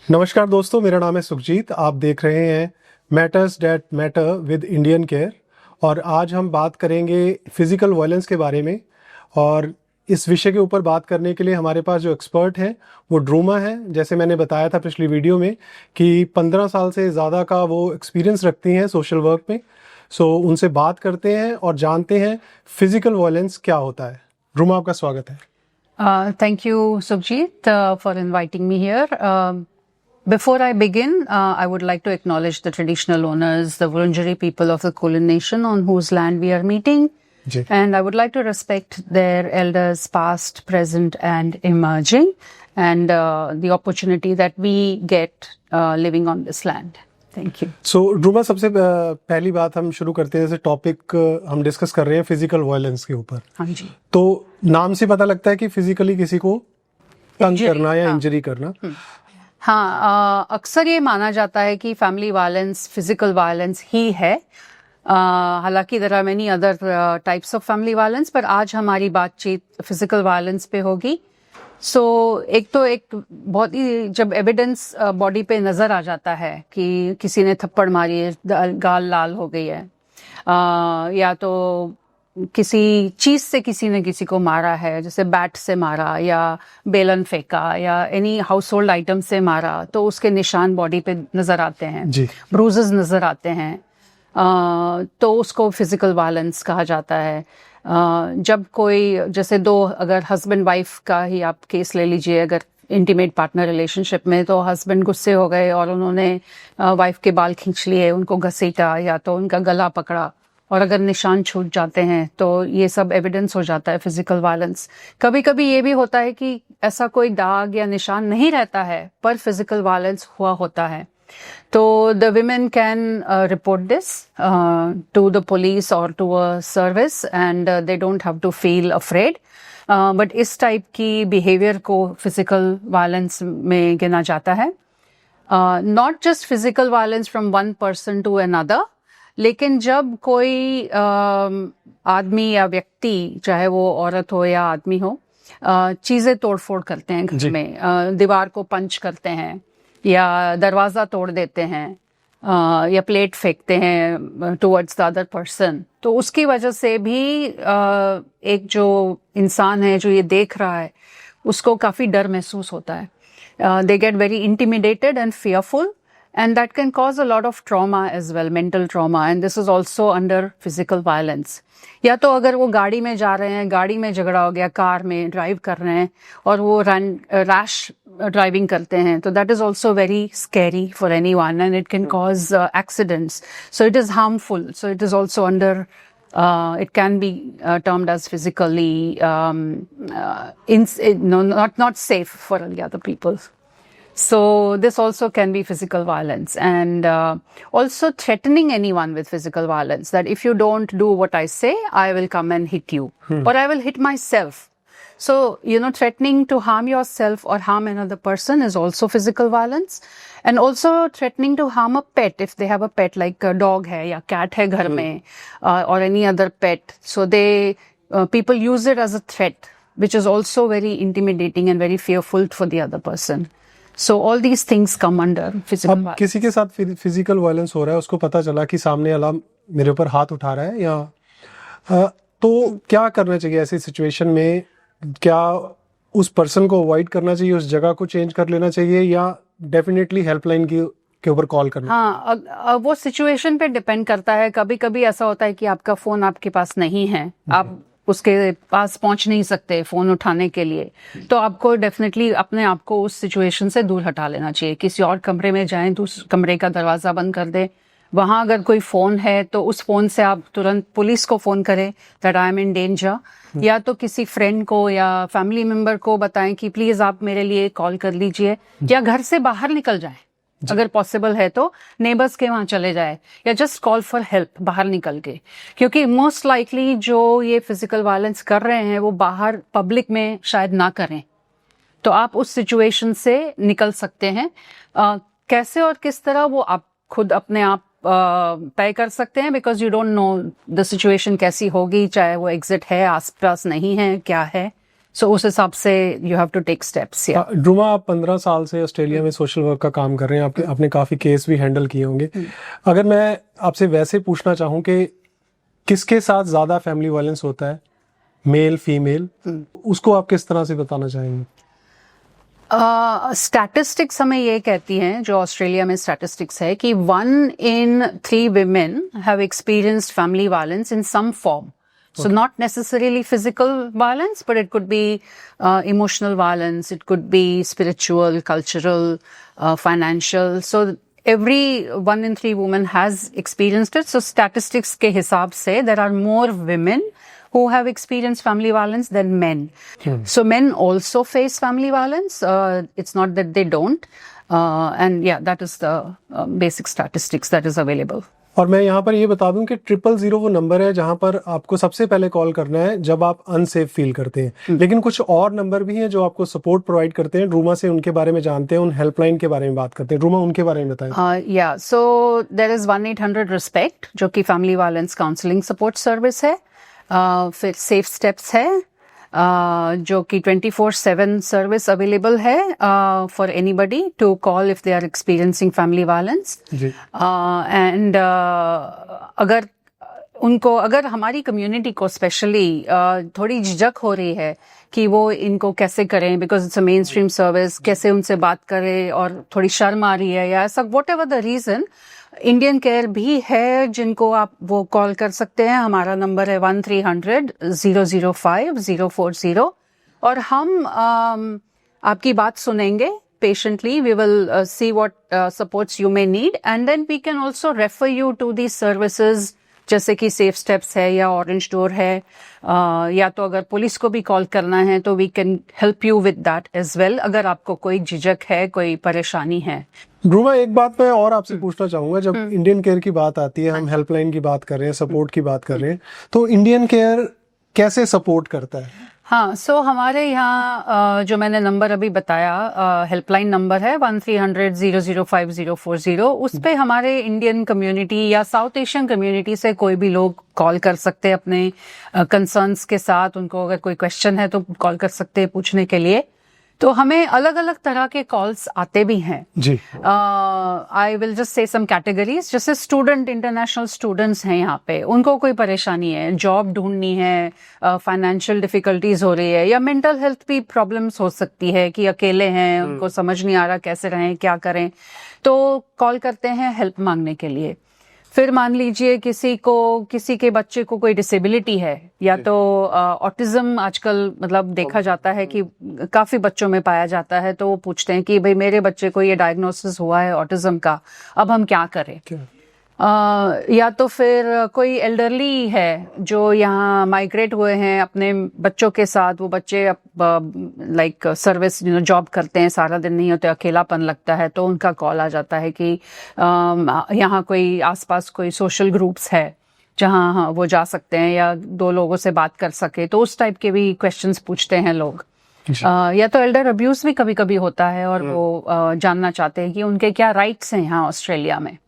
नमस्कार दोस्तों, मेरा नाम है सुखजीत। आप देख रहे हैं matters that matter with Indian care और आज हम बात करेंगे फिज़िकल वायलेंस के बारे में। और इस विषय के ऊपर बात करने के लिए हमारे पास जो एक्सपर्ट हैं वो ड्रूमा है। जैसे मैंने बताया था पिछली वीडियो में कि 15 साल से ज़्यादा का वो एक्सपीरियंस रखती हैं सोशल वर्क में। सो उनसे बात करते हैं और जानते हैं फिज़िकल वायलेंस क्या होता है। ड्रूमा, आपका स्वागत है। Thank you, Sukhjeet, for inviting me here. Before I begin, I would like to acknowledge the traditional owners, the Wurundjeri people of the Kulin Nation on whose land we are meeting. Ji. And I would like to respect their elders past, present and emerging and the opportunity that we get living on this land. Thank you. सो ड्रूमा, सबसे पहली बात हम शुरू करते हैं। जैसे topic हम discuss कर रहे हैं फिजिकल वायलेंस के ऊपर, हाँ जी। तो नाम से पता लगता है कि फिजिकली किसी को तंग करना या हाँ। इंजरी करना। हाँ, अक्सर ये माना जाता है कि फैमिली वायलेंस फिजिकल वायलेंस ही है। हालांकि there are many other types of family violence, पर आज हमारी बातचीत फिजिकल वायलेंस पे होगी। एक बहुत ही जब एविडेंस बॉडी पे नजर आ जाता है कि किसी ने थप्पड़ मारी है, गाल लाल हो गई है, या तो किसी चीज से किसी ने किसी को मारा है, जैसे बैट से मारा या बेलन फेंका या एनी हाउस होल्ड आइटम से मारा, तो उसके निशान बॉडी पे नजर आते हैं, ब्रूजेस नजर आते हैं, तो उसको फिजिकल वायलेंस कहा जाता है। जब कोई जैसे अगर हस्बैंड वाइफ का ही आप केस ले लीजिए, अगर इंटीमेट पार्टनर रिलेशनशिप में, तो हस्बैंड गुस्से हो गए और उन्होंने वाइफ के बाल खींच लिए, उनको घसीटा या तो उनका गला पकड़ा, और अगर निशान छूट जाते हैं तो ये सब एविडेंस हो जाता है फिजिकल वायलेंस। कभी कभी ये भी होता है कि ऐसा कोई दाग या निशान नहीं रहता है पर फिजिकल वायलेंस हुआ होता है, तो the women can report this to the police और to a service and they don't have to feel afraid. But इस टाइप की बिहेवियर को फिजिकल वायलेंस में गिना जाता है। Not just physical violence from one person to another, लेकिन जब कोई आदमी या व्यक्ति, चाहे वो औरत हो या आदमी हो, चीजें तोड़फोड़ करते हैं घर में, दीवार को पंच करते हैं या दरवाजा तोड़ देते हैं, या प्लेट फेंकते हैं टुवर्ड्स द अदर पर्सन, तो उसकी वजह से भी एक जो इंसान है जो ये देख रहा है उसको काफी डर महसूस होता है। They get very intimidated and fearful, and that can cause a lot of trauma as well, mental trauma, and this is also under physical violence. या तो अगर वो गाड़ी में जा रहे हैं, गाड़ी में झगड़ा हो गया, कार में ड्राइव कर रहे हैं और वो रैश ड्राइविंग करते हैं, तो that is also very scary for anyone and it can cause accidents. So it is harmful. So it is also under it can be termed as physically not safe for the other people. So this also can be physical violence, and also threatening anyone with physical violence, that if you don't do what I say, I will come and hit you, or I will hit myself. So, threatening to harm yourself or harm another person is also physical violence. And also threatening to harm a pet, if they have a pet like a dog hai ya cat hai ghar mein, or any other pet. So people use it as a threat, which is also very intimidating and very fearful for the other person. So all these things come under physical violence. किसी के साथ physical violence हो रहा है, उसको पता चला कि सामने वाला मेरे ऊपर हाथ उठा रहा है या तो क्या करना चाहिए ऐसी सिचुएशन में? क्या उस पर्सन को अवॉइड करना चाहिए, उस जगह को चेंज कर लेना चाहिए, या डेफिनेटली हेल्पलाइन के ऊपर कॉल करना? हाँ, वो सिचुएशन पे डिपेंड करता है। कभी कभी ऐसा होता है कि आपका फोन आपके पास नहीं है, आप उसके पास पहुंच नहीं सकते फोन उठाने के लिए, तो आपको डेफिनेटली अपने आप को उस सिचुएशन से दूर हटा लेना चाहिए। किसी और कमरे में जाएं, तो उस कमरे का दरवाजा बंद कर दें। वहां अगर कोई फोन है तो उस फोन से आप तुरंत पुलिस को फोन करें that I am in danger, या तो किसी फ्रेंड को या फैमिली मेंबर को बताएं कि प्लीज आप मेरे लिए कॉल कर लीजिए, या घर से बाहर निकल जाएं अगर पॉसिबल है तो नेबर्स के वहां चले जाए, या जस्ट कॉल फॉर हेल्प बाहर निकल के, क्योंकि मोस्ट लाइकली जो ये फिजिकल वायलेंस कर रहे हैं वो बाहर पब्लिक में शायद ना करें, तो आप उस सिचुएशन से निकल सकते हैं। कैसे और किस तरह वो आप खुद अपने आप तय कर सकते हैं, because you don't know the situation कैसी होगी, चाहे वो एग्जिट है, आसपास नहीं है, क्या है, सो उस हिसाब से you have to take steps. या ड्रूमा, आप 15 साल से ऑस्ट्रेलिया में सोशल वर्क का काम कर रहे हैं, आपने काफ़ी केस भी हैंडल किए होंगे। अगर मैं आपसे वैसे पूछना चाहूँ कि किसके साथ ज़्यादा फैमिली वायलेंस होता है, मेल फीमेल, उसको आप किस तरह से बताना चाहेंगे? स्टैटिस्टिक्स हमें ये कहती हैं, जो ऑस्ट्रेलिया में स्टैटिस्टिक्स है, कि 1 in 3 women have experienced family violence in some form. So not necessarily physical violence, but it could be emotional violence, it could be spiritual, cultural, financial. So every 1 in 3 women has experienced it. So statistics के हिसाब से there are more women who have experienced family violence than men. So men also face family violence. It's not that they don't. And yeah, that is the basic statistics that is available. और मैं यहाँ पर ये बता दूं कि 000 वो number है जहाँ पर आपको सबसे पहले कॉल करना है जब आप अनसेफ फील करते हैं। लेकिन कुछ और नंबर भी हैं जो आपको सपोर्ट प्रोवाइड करते हैं। रूमा से उनके बारे में जानते हैं, उन हेल्पलाइन के बारे में बात करते हैं। रूमा, उनके बारे में बताएं। या सो देयर इज 1-800 रिस्पेक्ट, जो कि family violence counselling support service है। फिर सेफ स्टेप्स है, जो कि 24/7 सर्विस अवेलेबल है for anybody to call if they are experiencing family violence. And अगर हमारी कम्युनिटी को स्पेशली थोड़ी झिझक हो रही है कि वो इनको कैसे करें, because it's a main stream service, कैसे उनसे बात करें, और थोड़ी शर्म आ रही है या ऐसा whatever the reason, Indian care भी है जिनको आप वो कॉल कर सकते हैं। हमारा नंबर है 1300-005-040, और हम आपकी बात सुनेंगे patiently. We will see what supports you may need, and then we can also refer you to the services, जैसे कि सेफ स्टेप्स है या ऑरेंज डोर है, या तो अगर पुलिस को भी कॉल करना है तो we can help you with that as well, अगर आपको कोई झिझक है, कोई परेशानी है। ध्रुवा, एक बात मैं और आपसे पूछना चाहूंगा, जब इंडियन केयर की बात आती है, हम हेल्पलाइन की बात कर रहे हैं, सपोर्ट की बात कर रहे हैं, तो इंडियन केयर कैसे सपोर्ट करता है? हाँ, सो हमारे यहाँ जो मैंने नंबर अभी बताया, हेल्पलाइन नंबर है 1300-005-040। उस पे हमारे इंडियन कम्युनिटी या साउथ एशियन कम्युनिटी से कोई भी लोग कॉल कर सकते हैं अपने कंसर्न्स के साथ। उनको अगर कोई क्वेश्चन है तो कॉल कर सकते हैं पूछने के लिए। तो हमें अलग अलग तरह के कॉल्स आते भी हैं जी। आई will just say some categories, जैसे स्टूडेंट, इंटरनेशनल स्टूडेंट्स हैं यहाँ पे, उनको कोई परेशानी है, जॉब ढूंढनी है, फाइनेंशियल डिफिकल्टीज हो रही है, या मेंटल हेल्थ भी प्रॉब्लम्स हो सकती है कि अकेले हैं, उनको समझ नहीं आ रहा कैसे रहें, क्या करें, तो कॉल करते हैं हेल्प मांगने के लिए। फिर मान लीजिए किसी के बच्चे को कोई डिसेबिलिटी है, या तो ऑटिज्म आजकल मतलब देखा जाता है कि काफी बच्चों में पाया जाता है, तो वो पूछते हैं कि भाई मेरे बच्चे को ये डायग्नोसिस हुआ है ऑटिज्म का, अब हम क्या करें। या तो फिर कोई एल्डरली है जो यहाँ माइग्रेट हुए हैं अपने बच्चों के साथ, वो बच्चे लाइक सर्विस जॉब करते हैं, सारा दिन नहीं होते, अकेलापन लगता है, तो उनका कॉल आ जाता है कि यहाँ कोई आसपास कोई सोशल ग्रुप्स है जहाँ वो जा सकते हैं या 2 लोगों से बात कर सके, तो उस टाइप के भी क्वेश्चंस पूछते हैं लोग। या तो एल्डर अब्यूज भी कभी कभी होता है, और वो जानना चाहते हैं कि उनके क्या राइट्स हैं यहाँ ऑस्ट्रेलिया में।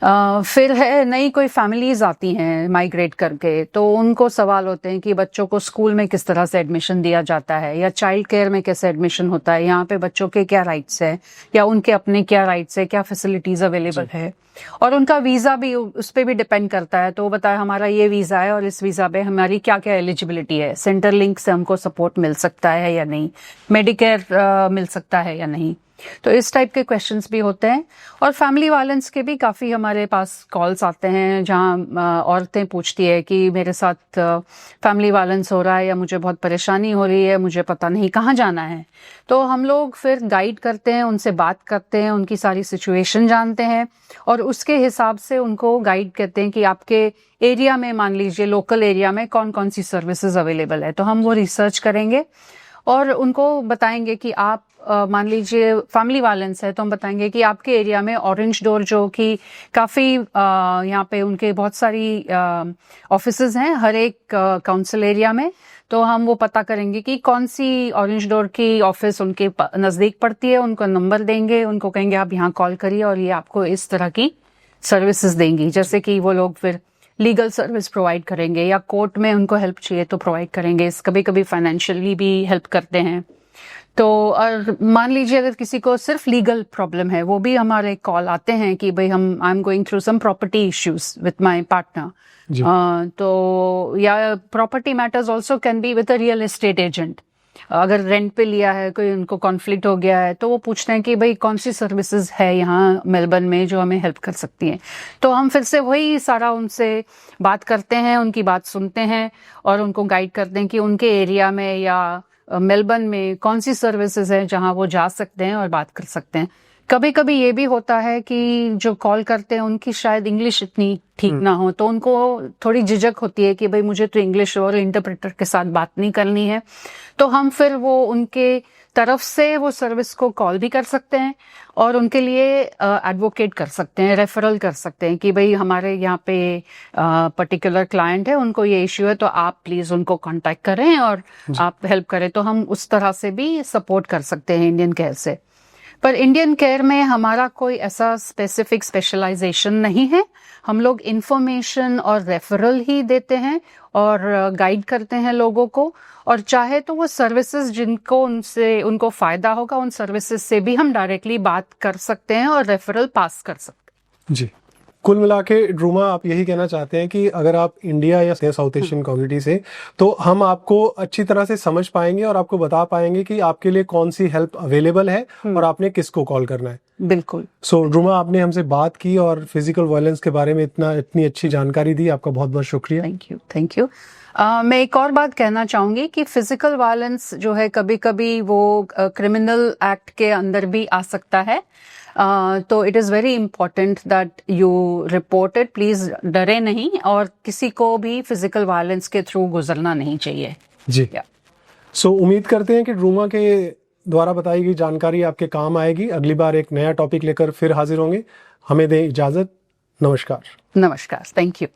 फिर है नई कोई फैमिलीज आती हैं माइग्रेट करके, तो उनको सवाल होते हैं कि बच्चों को स्कूल में किस तरह से एडमिशन दिया जाता है, या चाइल्ड केयर में कैसे एडमिशन होता है, यहाँ पे बच्चों के क्या राइट्स है, या उनके अपने क्या राइट्स है, क्या फैसिलिटीज अवेलेबल है, और उनका वीजा भी उस पर भी डिपेंड करता है। तो वो बताए हमारा ये वीजा है और इस वीजा पे हमारी क्या क्या एलिजिबिलिटी है, सेंटर लिंक से हमको सपोर्ट मिल सकता है या नहीं, मेडिकेयर मिल सकता है या नहीं, तो इस टाइप के क्वेश्चंस भी होते हैं। और फैमिली वायलेंस के भी काफ़ी हमारे पास कॉल्स आते हैं, जहां औरतें पूछती है कि मेरे साथ फैमिली वायलेंस हो रहा है, या मुझे बहुत परेशानी हो रही है, मुझे पता नहीं कहाँ जाना है। तो हम लोग फिर गाइड करते हैं, उनसे बात करते हैं, उनकी सारी सिचुएशन जानते हैं, और उसके हिसाब से उनको गाइड करते हैं कि आपके एरिया में, मान लीजिए लोकल एरिया में कौन कौन सी सर्विसेज अवेलेबल है। तो हम वो रिसर्च करेंगे और उनको बताएंगे कि आप मान लीजिए फैमिली वायलेंस है, तो हम बताएंगे कि आपके एरिया में ऑरेंज डोर, जो कि काफ़ी यहाँ पे उनके बहुत सारी ऑफिसेज हैं हर एक काउंसिल एरिया में, तो हम वो पता करेंगे कि कौन सी ऑरेंज डोर की ऑफिस उनके नज़दीक पड़ती है, उनको नंबर देंगे, उनको कहेंगे आप यहाँ कॉल करिए और ये आपको इस तरह की सर्विसेज देंगी, जैसे कि वो लोग फिर लीगल सर्विस प्रोवाइड करेंगे, या कोर्ट में उनको हेल्प चाहिए तो प्रोवाइड करेंगे, कभी कभी फाइनेंशियली भी हेल्प करते हैं। तो और मान लीजिए अगर किसी को सिर्फ लीगल प्रॉब्लम है, वो भी हमारे कॉल आते हैं कि भाई I am going through sum property issues with my partner, तो या property matters also can be with a real estate agent. अगर रेंट पे लिया है, कोई उनको कॉन्फ्लिक्ट हो गया है, तो वो पूछते हैं कि भाई कौन सी सर्विसेज है यहाँ मेलबर्न में जो हमें हेल्प कर सकती हैं। तो हम फिर से वही सारा उनसे बात करते हैं, उनकी बात सुनते हैं और उनको गाइड करते हैं कि उनके एरिया में या मेलबर्न में कौन सी सर्विसेज हैं जहाँ वो जा सकते हैं और बात कर सकते हैं। कभी कभी ये भी होता है कि जो कॉल करते हैं उनकी शायद इंग्लिश इतनी ठीक ना हो, तो उनको थोड़ी झिझक होती है कि भाई मुझे तो इंग्लिश और इंटरप्रेटर के साथ बात नहीं करनी है। तो हम फिर वो उनके तरफ से वो सर्विस को कॉल भी कर सकते हैं और उनके लिए एडवोकेट कर सकते हैं, रेफरल कर सकते हैं कि भाई हमारे यहाँ पे पर्टिकुलर क्लाइंट है, उनको ये इश्यू है, तो आप प्लीज उनको कांटेक्ट करें और आप हेल्प करें। तो हम उस तरह से भी सपोर्ट कर सकते हैं इंडियन केयर से। पर इंडियन केयर में हमारा कोई ऐसा स्पेसिफिक स्पेशलाइजेशन नहीं है। हम लोग इंफॉर्मेशन और रेफरल ही देते हैं और गाइड करते हैं लोगों को, और चाहे तो वो सर्विसेज जिनको उनको फायदा होगा उन सर्विसेज से भी हम डायरेक्टली बात कर सकते हैं और रेफरल पास कर सकते हैं। जी, कुल मिला के ड्रूमा आप यही कहना चाहते हैं कि अगर आप इंडिया या साउथ एशियन कम्युनिटी से, तो हम आपको अच्छी तरह से समझ पाएंगे और आपको बता पाएंगे कि आपके लिए कौन सी हेल्प अवेलेबल है और आपने किसको कॉल करना है। बिल्कुल। सो ड्रूमा, आपने हमसे बात की और फिजिकल वायलेंस के बारे में इतनी अच्छी जानकारी दी, आपका बहुत बहुत शुक्रिया। Thank you. मैं एक और बात कहना चाहूंगी कि फिजिकल वायलेंस जो है कभी कभी वो क्रिमिनल एक्ट के अंदर भी आ सकता है। तो it is very important that you report it, please डरे नहीं और किसी को भी फिजिकल वायलेंस के थ्रू गुजरना नहीं चाहिए। जी। सो उम्मीद करते हैं कि ड्रूमा के द्वारा बताई गई जानकारी आपके काम आएगी। अगली बार एक नया टॉपिक लेकर फिर हाजिर होंगे। हमें दें इजाजत। नमस्कार। नमस्कार। Thank you.